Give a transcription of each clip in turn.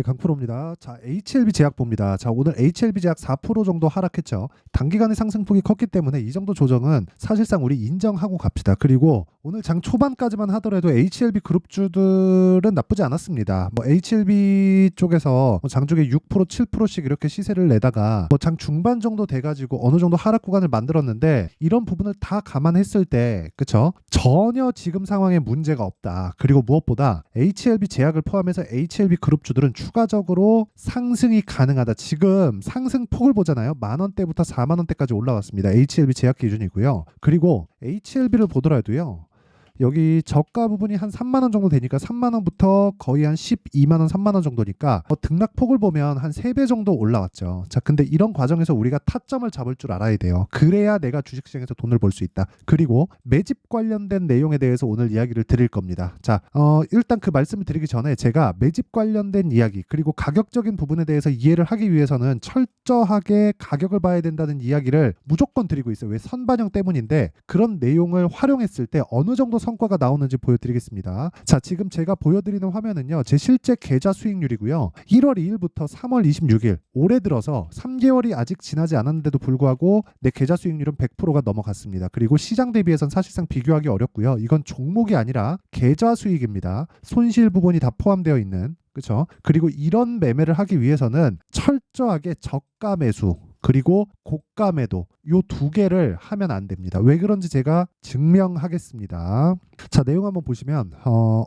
네, 강프로입니다. 자, HLB 제약 봅니다. 자, 오늘 HLB 제약 4% 정도 하락했죠. 단기간에 상승폭이 컸기 때문에 이 정도 조정은 사실상 우리 인정하고 갑시다. 그리고 오늘 장 초반까지만 하더라도 HLB 그룹주들은 나쁘지 않았습니다. 뭐 HLB 쪽에서 장 쪽에 6%, 7%씩 이렇게 시세를 내다가 장 중반 정도 돼가지고 어느 정도 하락 구간을 만들었는데 이런 부분을 다 감안했을 때, 그쵸? 전혀 지금 상황에 문제가 없다. 그리고 무엇보다 HLB 제약을 포함해서 HLB 그룹주들은 추가적으로 상승이 가능하다. 지금 상승폭을 보잖아요. 10,000원대부터 40,000원대까지 올라왔습니다. HLB 제약 기준이고요. 그리고 HLB를 보더라도요. 여기 저가 부분이 한 3만원 정도 되니까 3만원부터 거의 한 12만원, 3만원 정도니까 등락폭을 보면 한 3배 정도 올라왔죠. 자, 근데 이런 과정에서 우리가 타점을 잡을 줄 알아야 돼요. 그래야 내가 주식시장에서 돈을 벌 수 있다. 그리고 매집 관련된 내용에 대해서 오늘 이야기를 드릴 겁니다. 자, 일단 그 말씀을 드리기 전에 제가 매집 관련된 이야기 그리고 가격적인 부분에 대해서 이해를 하기 위해서는 철저하게 가격을 봐야 된다는 이야기를 무조건 드리고 있어요. 왜? 선반영 때문인데 그런 내용을 활용했을 때 어느 정도 성과가 나오는지 보여드리겠습니다. 자, 지금 제가 보여드리는 화면은요, 제 실제 계좌 수익률이고요. 1월 2일부터 3월 26일 올해 들어서 3개월이 아직 지나지 않았는데도 불구하고 내 계좌 수익률은 100%가 넘어갔습니다. 그리고 시장 대비해선 사실상 비교하기 어렵고요. 이건 종목이 아니라 계좌 수익입니다. 손실 부분이 다 포함되어 있는, 그렇죠? 그리고 이런 매매를 하기 위해서는 철저하게 저가 매수 그리고 고가 매도 요 두 개를 하면 안 됩니다. 왜 그런지 제가 증명하겠습니다. 자, 내용 한번 보시면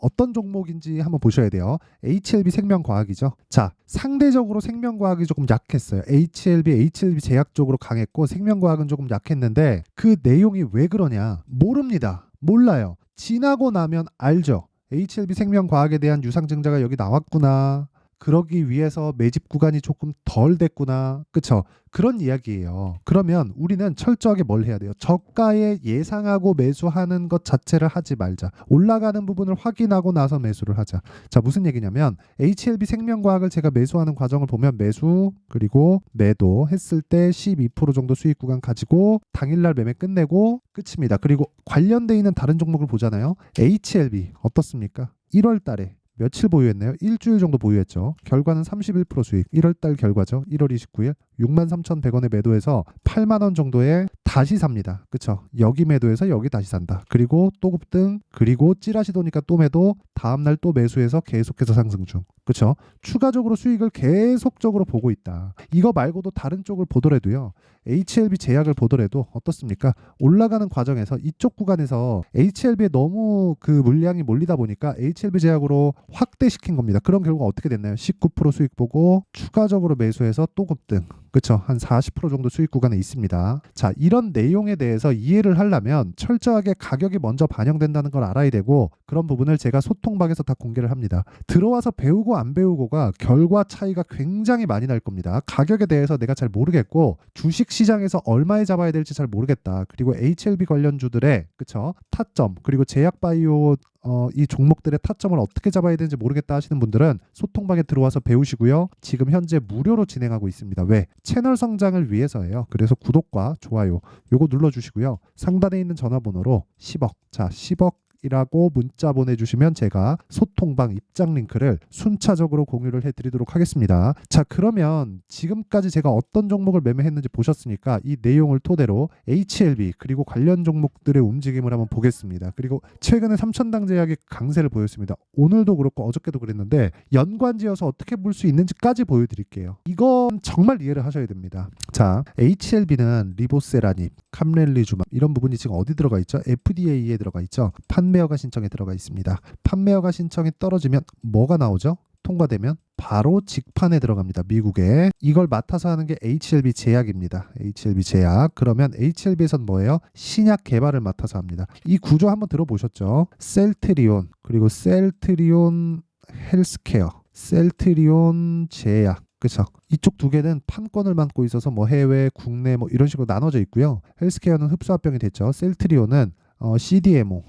어떤 종목인지 한번 보셔야 돼요. HLB 생명과학이죠. 자, 상대적으로 생명과학이 조금 약했어요. HLB 제약 쪽으로 강했고 생명과학은 조금 약했는데 그 내용이 왜 그러냐? 모릅니다. 몰라요. 지나고 나면 알죠. HLB 생명과학에 대한 유상증자가 여기 나왔구나. 그러기 위해서 매집 구간이 조금 덜 됐구나. 그쵸? 그런 이야기예요. 그러면 우리는 철저하게 뭘 해야 돼요? 저가에 예상하고 매수하는 것 자체를 하지 말자. 올라가는 부분을 확인하고 나서 매수를 하자. 자, 무슨 얘기냐면 HLB 생명과학을 제가 매수하는 과정을 보면 매수 그리고 매도 했을 때 12% 정도 수익 구간 가지고 당일날 매매 끝내고 끝입니다. 그리고 관련돼 있는 다른 종목을 보잖아요. HLB 어떻습니까? 1월 달에 며칠 보유했나요? 일주일 정도 보유했죠. 결과는 31% 수익. 1월달 결과죠. 1월 29일 63,100원에 매도해서 8만원 정도에 다시 삽니다. 그쵸? 여기 매도해서 여기 다시 산다. 그리고 또 급등, 그리고 찌라시 도니까 또 매도, 다음날 또 매수해서 계속해서 상승 중. 그쵸? 추가적으로 수익을 계속적으로 보고 있다. 이거 말고도 다른 쪽을 보더라도요. HLB 제약을 보더라도 어떻습니까? 올라가는 과정에서 이쪽 구간에서 HLB에 너무 그 물량이 몰리다 보니까 HLB 제약으로 확대시킨 겁니다. 그런 결과 어떻게 됐나요? 19% 수익 보고 추가적으로 매수해서 또 급등. 그렇죠. 한 40% 정도 수익 구간에 있습니다. 자, 이런 내용에 대해서 이해를 하려면 철저하게 가격이 먼저 반영된다는 걸 알아야 되고 그런 부분을 제가 소통방에서 다 공개를 합니다. 들어와서 배우고 안 배우고가 결과 차이가 굉장히 많이 날 겁니다. 가격에 대해서 내가 잘 모르겠고 주식 시장에서 얼마에 잡아야 될지 잘 모르겠다. 그리고 HLB 관련주들의 그쵸? 타점 그리고 제약바이오 이 종목들의 타점을 어떻게 잡아야 되는지 모르겠다 하시는 분들은 소통방에 들어와서 배우시고요. 지금 현재 무료로 진행하고 있습니다. 왜? 채널 성장을 위해서예요. 그래서 구독과 좋아요 요거 눌러주시고요. 상단에 있는 전화번호로 10억 자 10억 이라고 문자 보내주시면 제가 소통방 입장 링크를 순차적으로 공유를 해드리도록 하겠습니다. 자, 그러면 지금까지 제가 어떤 종목을 매매했는지 보셨으니까 이 내용을 토대로 HLB 그리고 관련 종목들의 움직임을 한번 보겠습니다. 그리고 최근에 3,000당 제약의 강세를 보였습니다. 오늘도 그렇고 어저께도 그랬는데 연관지어서 어떻게 볼 수 있는지까지 보여드릴게요. 이건 정말 이해를 하셔야 됩니다. 자, HLB는 리보세라닙, 캄렐리주맘 이런 부분이 지금 어디 들어가 있죠? FDA에 들어가 있죠. 판매허가 신청에 들어가 있습니다. 판매허가 신청이 떨어지면 뭐가 나오죠? 통과되면 바로 직판에 들어갑니다. 미국에. 이걸 맡아서 하는 게 HLB 제약입니다. HLB 제약. 그러면 HLB에선 뭐예요? 신약 개발을 맡아서 합니다. 이 구조 한번 들어보셨죠? 셀트리온 그리고 셀트리온 헬스케어 셀트리온 제약 그렇죠. 이쪽 두 개는 판권을 맡고 있어서 뭐 해외, 국내 뭐 이런 식으로 나눠져 있고요. 헬스케어는 흡수합병이 됐죠. 셀트리온은 CDMO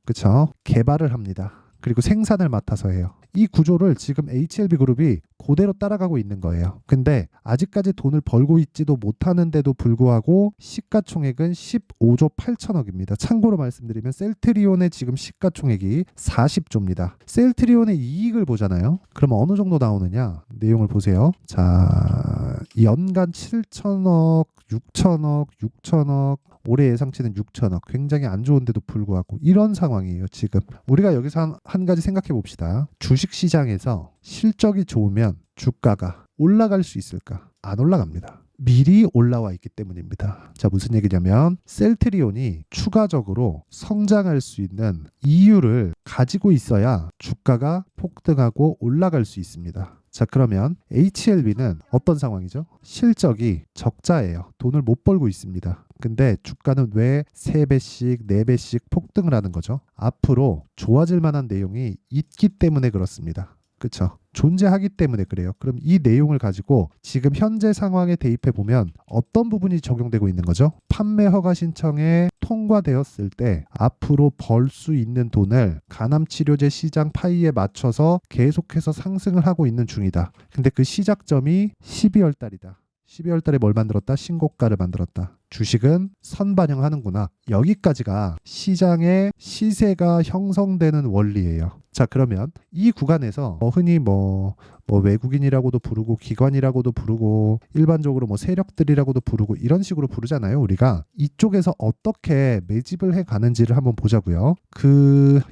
그렇죠. 개발을 합니다. 그리고 생산을 맡아서 해요. 이 구조를 지금 HLB 그룹이 그대로 따라가고 있는 거예요. 근데 아직까지 돈을 벌고 있지도 못하는데도 불구하고 시가총액은 15조 8천억입니다. 참고로 말씀드리면 셀트리온의 지금 시가총액이 40조입니다. 셀트리온의 이익을 보잖아요. 그럼 어느 정도 나오느냐? 내용을 보세요. 자, 연간 7천억, 6천억, 6천억, 올해 예상치는 6천억. 굉장히 안 좋은데도 불구하고 이런 상황이에요. 지금 우리가 여기서 한 가지 생각해 봅시다. 주식시장에서 실적이 좋으면 주가가 올라갈 수 있을까? 안 올라갑니다. 미리 올라와 있기 때문입니다. 자, 무슨 얘기냐면 셀트리온이 추가적으로 성장할 수 있는 이유를 가지고 있어야 주가가 폭등하고 올라갈 수 있습니다. 자, 그러면 HLB는 어떤 상황이죠? 실적이 적자예요. 돈을 못 벌고 있습니다. 근데 주가는 왜 3배씩, 4배씩 폭등을 하는 거죠? 앞으로 좋아질 만한 내용이 있기 때문에 그렇습니다. 그렇죠? 존재하기 때문에 그래요. 그럼 이 내용을 가지고 지금 현재 상황에 대입해 보면 어떤 부분이 적용되고 있는 거죠? 판매 허가 신청에 통과되었을 때 앞으로 벌 수 있는 돈을 간암치료제 시장 파이에 맞춰서 계속해서 상승을 하고 있는 중이다. 근데 그 시작점이 12월 달이다. 12월 달에 뭘 만들었다? 신고가를 만들었다. 주식은 선반영하는구나. 여기까지가 시장의 시세가 형성되는 원리예요. 자, 그러면 이 구간에서 흔히 외국인이라고도 부르고 기관이라고도 부르고 일반적으로 세력들이라고도 부르고 이런 식으로 부르잖아요. 우리가 이쪽에서 어떻게 매집을 해 가는지를 한번 보자고요.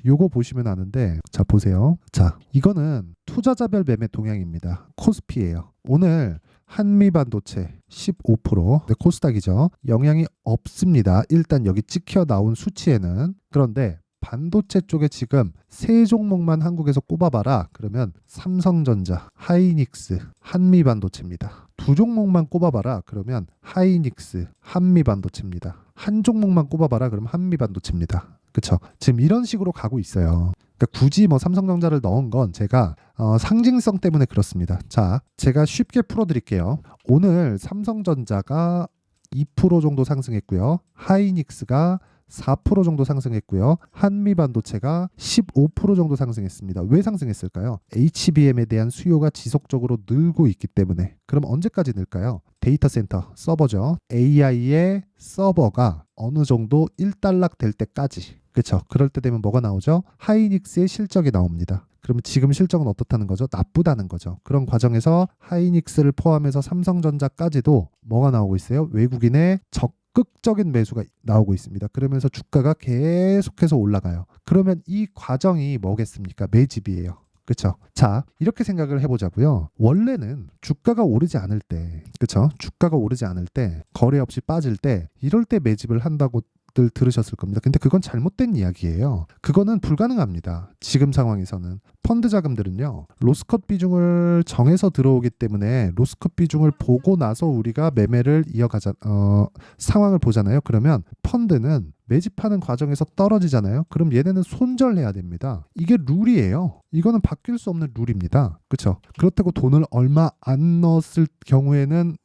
요거 보시면 아는데, 자, 보세요. 자, 이거는 투자자별 매매 동향입니다. 코스피예요. 오늘 한미반도체 15%, 네, 코스닥이죠. 영향이 없습니다. 일단 여기 찍혀 나온 수치에는. 그런데 반도체 쪽에 지금 세 종목만 한국에서 꼽아봐라. 그러면 삼성전자, 하이닉스, 한미반도체입니다. 두 종목만 꼽아봐라. 그러면 하이닉스, 한미반도체입니다. 한 종목만 꼽아봐라. 그러면 한미반도체입니다. 그렇죠? 지금 이런 식으로 가고 있어요. 그러니까 굳이 삼성전자를 넣은 건 제가 상징성 때문에 그렇습니다. 자, 제가 쉽게 풀어드릴게요. 오늘 삼성전자가 2% 정도 상승했고요. 하이닉스가 4% 정도 상승했고요. 한미반도체가 15% 정도 상승했습니다. 왜 상승했을까요? HBM에 대한 수요가 지속적으로 늘고 있기 때문에. 그럼 언제까지 늘까요? 데이터 센터, 서버죠. AI의 서버가 어느 정도 일단락 될 때까지. 그렇죠? 그럴 때 되면 뭐가 나오죠? 하이닉스의 실적이 나옵니다. 그러면 지금 실적은 어떻다는 거죠? 나쁘다는 거죠. 그런 과정에서 하이닉스를 포함해서 삼성전자까지도 뭐가 나오고 있어요? 외국인의 적극적인 매수가 나오고 있습니다. 그러면서 주가가 계속해서 올라가요. 그러면 이 과정이 뭐겠습니까? 매집이에요. 그렇죠? 자, 이렇게 생각을 해보자고요. 원래는 주가가 오르지 않을 때, 그렇죠? 주가가 오르지 않을 때, 거래 없이 빠질 때, 이럴 때 매집을 한다고 들 들으셨을 겁니다. 근데 그건 잘못된 이야기예요. 그거는 불가능합니다. 지금 상황에서는. 펀드 자금들은요, 로스컷 비중을 정해서 들어오기 때문에 로스컷 비중을 보고 나서 우리가 매매를 상황을 보잖아요. 그러면 펀드는 매집하는 과정에서 떨어지잖아요. 그럼 얘네는 손절해야 됩니다. 이게 룰이에요. 이거는 바뀔 수 없는 룰입니다. 그렇죠? 그렇다고 돈을 얼마 안 넣었을 경우에는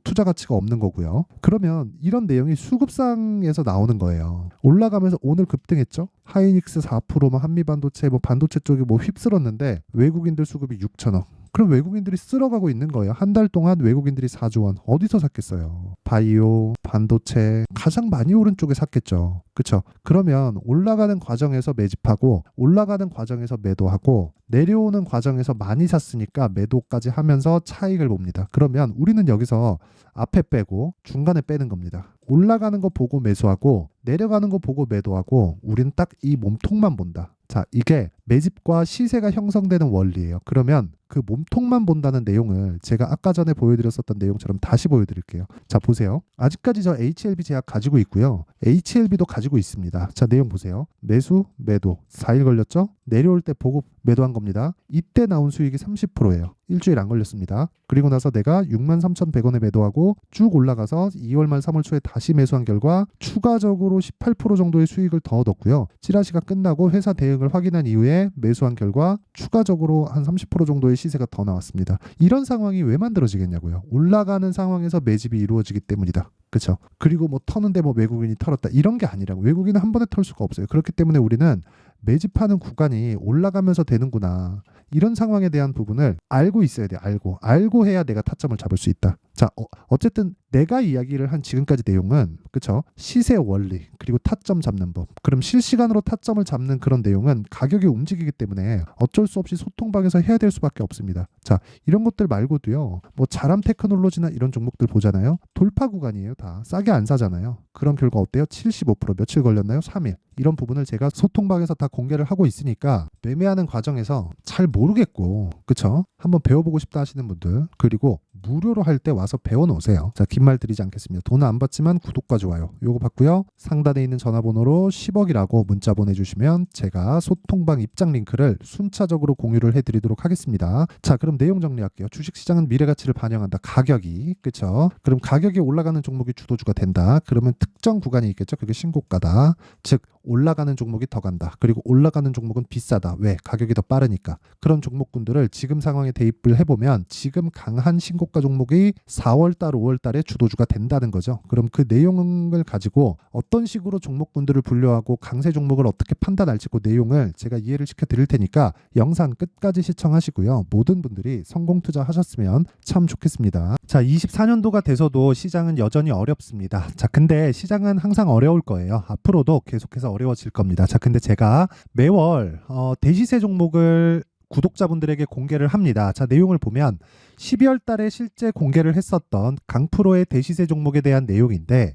투자 가치가 없는 거고요. 그러면 이런 내용이 수급상에서 나오는 거예요. 올라가면서 오늘 급등했죠. 하이닉스 4%, 한미반도체, 반도체 쪽이 휩쓸었는데 외국인들 수급이 6천억. 그럼 외국인들이 쓸어가고 있는 거예요. 한 달 동안 외국인들이 4조 원 어디서 샀겠어요? 바이오, 반도체 가장 많이 오른 쪽에 샀겠죠. 그렇죠? 그러면 올라가는 과정에서 매집하고 올라가는 과정에서 매도하고 내려오는 과정에서 많이 샀으니까 매도까지 하면서 차익을 봅니다. 그러면 우리는 여기서 앞에 빼고 중간에 빼는 겁니다. 올라가는 거 보고 매수하고 내려가는 거 보고 매도하고 우리는 딱 이 몸통만 본다. 자, 이게 매집과 시세가 형성되는 원리예요. 그러면 그 몸통만 본다는 내용을 제가 아까 전에 보여드렸었던 내용처럼 다시 보여드릴게요. 자, 보세요. 아직까지 저 HLB 제약 가지고 있고요. HLB도 가지고 있습니다. 자, 내용 보세요. 매수, 매도. 4일 걸렸죠? 내려올 때 보고 매도한 겁니다. 이때 나온 수익이 30%예요. 일주일 안 걸렸습니다. 그리고 나서 내가 63,100원에 매도하고 쭉 올라가서 2월 말 3월 초에 다시 매수한 결과 추가적으로 18% 정도의 수익을 더 얻었고요. 찌라시가 끝나고 회사 대응을 확인한 이후에 매수한 결과 추가적으로 한 30% 정도의 시세가 더 나왔습니다. 이런 상황이 왜 만들어지겠냐고요. 올라가는 상황에서 매집이 이루어지기 때문이다. 그렇죠? 그리고 터는데 외국인이 털었다. 이런 게 아니라고. 외국인은 한 번에 털 수가 없어요. 그렇기 때문에 우리는 매집하는 구간이 올라가면서 되는구나. 이런 상황에 대한 부분을 알고 있어야 돼. 알고 해야 내가 타점을 잡을 수 있다. 자, 어쨌든 내가 이야기를 한 지금까지 내용은 그쵸? 시세 원리 그리고 타점 잡는 법. 그럼 실시간으로 타점을 잡는 그런 내용은 가격이 움직이기 때문에 어쩔 수 없이 소통방에서 해야 될 수밖에 없습니다. 자, 이런 것들 말고도요. 뭐 자람 테크놀로지나 이런 종목들 보잖아요. 돌파 구간이에요. 다 싸게 안 사잖아요. 그런 결과 어때요? 75% 며칠 걸렸나요? 3일. 이런 부분을 제가 소통방에서 다 공개를 하고 있으니까 매매하는 과정에서 잘 모르겠고 그쵸? 한번 배워보고 싶다 하시는 분들 그리고 무료로 할 때 와서 배워놓으세요. 자, 긴 말 드리지 않겠습니다. 돈은 안 받지만 구독과 좋아요 요거 받고요. 상단에 있는 전화번호로 10억이라고 문자 보내주시면 제가 소통방 입장 링크를 순차적으로 공유를 해드리도록 하겠습니다. 자, 그럼 내용 정리할게요. 주식시장은 미래가치를 반영한다. 가격이 그쵸? 그럼 가격이 올라가는 종목이 주도주가 된다. 그러면 특정 구간이 있겠죠. 그게 신고가다. 즉 올라가는 종목이 더 간다. 그리고 올라가는 종목은 비싸다. 왜? 가격이 더 빠르니까. 그런 종목군들을 지금 상황에 대입을 해보면 지금 강한 신고가 종목이 4월달, 5월달에 주도주가 된다는 거죠. 그럼 그 내용을 가지고 어떤 식으로 종목군들을 분류하고 강세 종목을 어떻게 판단할지 그 내용을 제가 이해를 시켜드릴 테니까 영상 끝까지 시청하시고요. 모든 분들이 성공 투자하셨으면 참 좋겠습니다. 자, 24년도가 돼서도 시장은 여전히 어렵습니다. 자, 근데 시장은 항상 어려울 거예요. 앞으로도 계속해서 어려워질 겁니다. 자, 근데 제가 매월 대시세 종목을 구독자분들에게 공개를 합니다. 자, 내용을 보면 12월 달에 실제 공개를 했었던 강프로의 대시세 종목에 대한 내용인데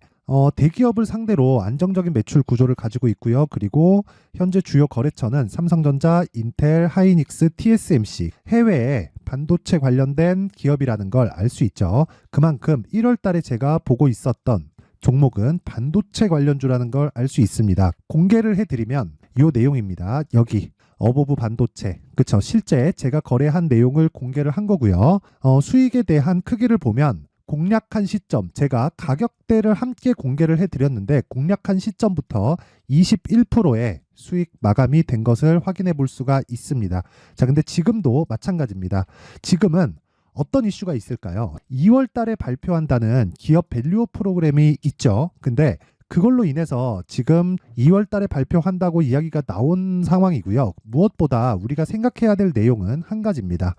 대기업을 상대로 안정적인 매출 구조를 가지고 있고요. 그리고 현재 주요 거래처는 삼성전자, 인텔, 하이닉스, TSMC 해외에 반도체 관련된 기업이라는 걸 알 수 있죠. 그만큼 1월 달에 제가 보고 있었던 종목은 반도체 관련주라는 걸 알 수 있습니다. 공개를 해드리면 이 내용입니다. 여기 어보브 반도체 그쵸? 실제 제가 거래한 내용을 공개를 한 거고요. 수익에 대한 크기를 보면 공략한 시점 제가 가격대를 함께 공개를 해드렸는데 공략한 시점부터 21%의 수익 마감이 된 것을 확인해 볼 수가 있습니다. 자, 근데 지금도 마찬가지입니다. 지금은 어떤 이슈가 있을까요? 2월 달에 발표한다는 기업 밸류업 프로그램이 있죠. 근데 그걸로 인해서 지금 2월 달에 발표한다고 이야기가 나온 상황이고요. 무엇보다 우리가 생각해야 될 내용은 한 가지입니다.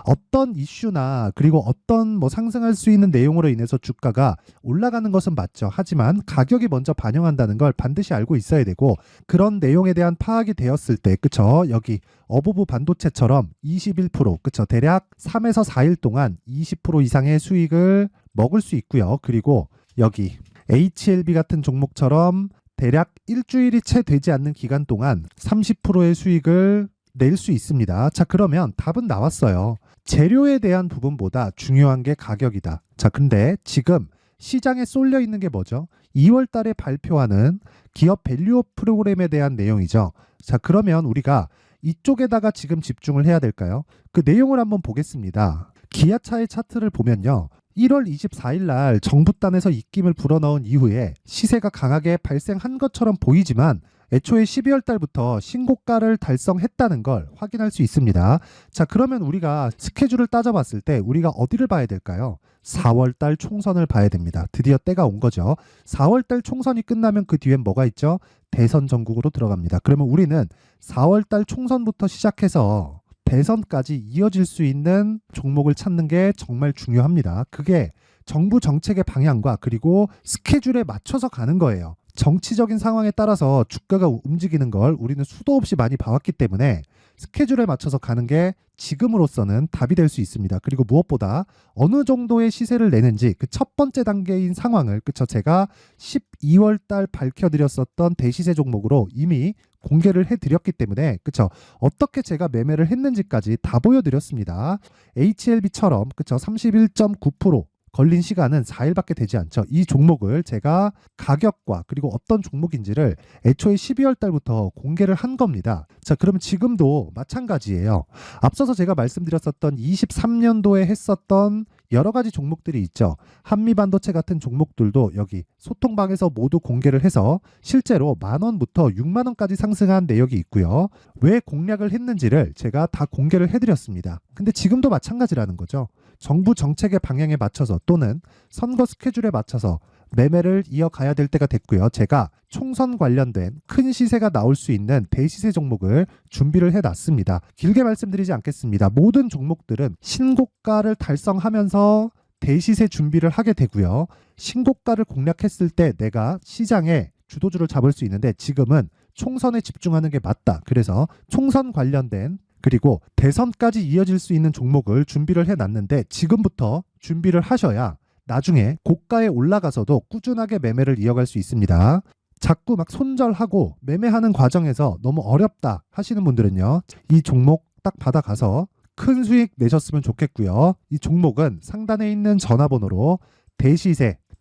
어떤 이슈나 그리고 어떤 뭐 상승할 수 있는 내용으로 인해서 주가가 올라가는 것은 맞죠. 하지만 가격이 먼저 반영한다는 걸 반드시 알고 있어야 되고 그런 내용에 대한 파악이 되었을 때 그쵸? 여기 어보브 반도체처럼 21% 그쵸? 대략 3에서 4일 동안 20% 이상의 수익을 먹을 수 있고요. 그리고 여기 HLB 같은 종목처럼 대략 일주일이 채 되지 않는 기간 동안 30%의 수익을 낼 수 있습니다. 자, 그러면 답은 나왔어요. 재료에 대한 부분보다 중요한 게 가격이다. 자, 근데 지금 시장에 쏠려 있는 게 뭐죠? 2월 달에 발표하는 기업 밸류업 프로그램에 대한 내용이죠. 자, 그러면 우리가 이쪽에다가 지금 집중을 해야 될까요? 그 내용을 한번 보겠습니다. 기아차의 차트를 보면요. 1월 24일 날 정부단에서 입김을 불어넣은 이후에 시세가 강하게 발생한 것처럼 보이지만 애초에 12월 달부터 신고가를 달성했다는 걸 확인할 수 있습니다. 자, 그러면 우리가 스케줄을 따져봤을 때 우리가 어디를 봐야 될까요? 4월 달 총선을 봐야 됩니다. 드디어 때가 온 거죠. 4월 달 총선이 끝나면 그 뒤엔 뭐가 있죠? 대선 전국으로 들어갑니다. 그러면 우리는 4월 달 총선부터 시작해서 대선까지 이어질 수 있는 종목을 찾는 게 정말 중요합니다. 그게 정부 정책의 방향과 그리고 스케줄에 맞춰서 가는 거예요. 정치적인 상황에 따라서 주가가 움직이는 걸 우리는 수도 없이 많이 봐왔기 때문에 스케줄에 맞춰서 가는 게 지금으로서는 답이 될 수 있습니다. 그리고 무엇보다 어느 정도의 시세를 내는지 그 첫 번째 단계인 상황을 그쵸? 제가 12월 달 밝혀드렸었던 대시세 종목으로 이미 공개를 해드렸기 때문에 그쵸? 어떻게 제가 매매를 했는지까지 다 보여드렸습니다. HLB처럼 그쵸? 31.9% 걸린 시간은 4일밖에 되지 않죠. 이 종목을 제가 가격과 그리고 어떤 종목인지를 애초에 12월 달부터 공개를 한 겁니다. 자, 그러면 지금도 마찬가지예요. 앞서서 제가 말씀드렸었던 23년도에 했었던 여러 가지 종목들이 있죠. 한미반도체 같은 종목들도 여기 소통방에서 모두 공개를 해서 실제로 10,000원부터 60,000원까지 상승한 내역이 있고요. 왜 공략을 했는지를 제가 다 공개를 해드렸습니다. 근데 지금도 마찬가지라는 거죠. 정부 정책의 방향에 맞춰서 또는 선거 스케줄에 맞춰서 매매를 이어가야 될 때가 됐고요. 제가 총선 관련된 큰 시세가 나올 수 있는 대시세 종목을 준비를 해놨습니다. 길게 말씀드리지 않겠습니다. 모든 종목들은 신고가를 달성하면서 대시세 준비를 하게 되고요. 신고가를 공략했을 때 내가 시장에 주도주를 잡을 수 있는데 지금은 총선에 집중하는 게 맞다. 그래서 총선 관련된 그리고 대선까지 이어질 수 있는 종목을 준비를 해놨는데 지금부터 준비를 하셔야 나중에 고가에 올라가서도 꾸준하게 매매를 이어갈 수 있습니다. 자꾸 막 손절하고 매매하는 과정에서 너무 어렵다 하시는 분들은요. 이 종목 딱 받아가서 큰 수익 내셨으면 좋겠고요. 이 종목은 상단에 있는 전화번호로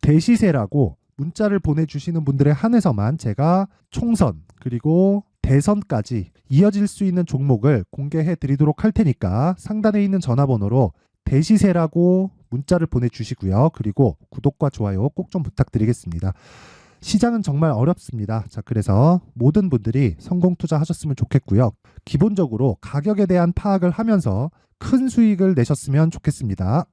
대시세라고 문자를 보내주시는 분들에 한해서만 제가 총선 그리고 대선까지 이어질 수 있는 종목을 공개해 드리도록 할 테니까 상단에 있는 전화번호로 대시세라고 문자를 보내주시고요. 그리고 구독과 좋아요 꼭 좀 부탁드리겠습니다. 시장은 정말 어렵습니다. 자, 그래서 모든 분들이 성공 투자하셨으면 좋겠고요. 기본적으로 가격에 대한 파악을 하면서 큰 수익을 내셨으면 좋겠습니다.